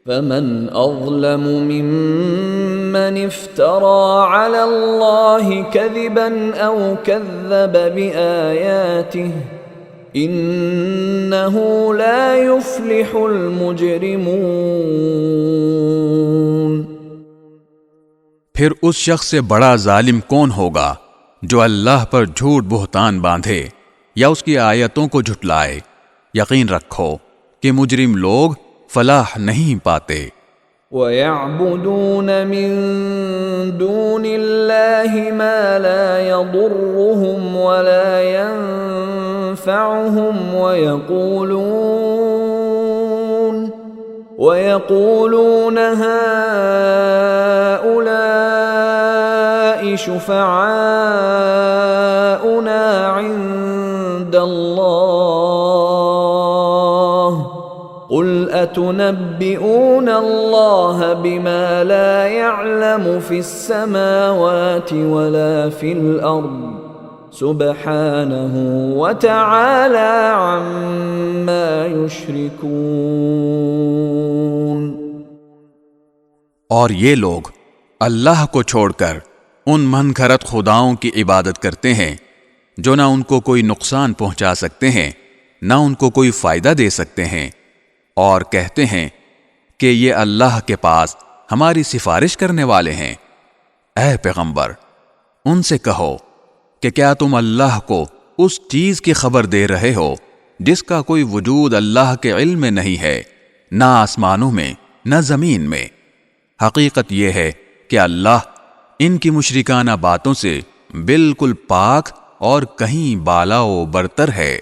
فمن اظلم ممن افترى على الله كذبا او كذب بآياته انه لا يفلح المجرمون۔ پھر اس شخص سے بڑا ظالم کون ہوگا جو اللہ پر جھوٹ بہتان باندھے یا اس کی آیتوں کو جھٹلائے؟ یقین رکھو کہ مجرم لوگ فلاح نہیں پاتے۔ وَيَعْبُدُونَ مِن دُونِ اللَّهِ مَا لَا يَضُرُّهُمْ وَلَا يَنفَعُهُمْ وَيَقُولُونَ هَؤُلَاءِ شُفَعَاؤُنَا عِندَ اللَّهِ قُلْ أَتُنَبِّئُونَ اللَّهَ بِمَا لَا يَعْلَمُ فِي السَّمَاوَاتِ وَلَا فِي الْأَرْضِ سُبْحَانَهُ وَتَعَالَى عَمَّا يُشْرِكُونَ۔ اور یہ لوگ اللہ کو چھوڑ کر ان من گھڑت خداؤں کی عبادت کرتے ہیں جو نہ ان کو کوئی نقصان پہنچا سکتے ہیں نہ ان کو کوئی فائدہ دے سکتے ہیں، اور کہتے ہیں کہ یہ اللہ کے پاس ہماری سفارش کرنے والے ہیں۔ اے پیغمبر، ان سے کہو کہ کیا تم اللہ کو اس چیز کی خبر دے رہے ہو جس کا کوئی وجود اللہ کے علم میں نہیں ہے، نہ آسمانوں میں نہ زمین میں؟ حقیقت یہ ہے کہ اللہ ان کی مشرکانہ باتوں سے بالکل پاک اور کہیں بالا و برتر ہے۔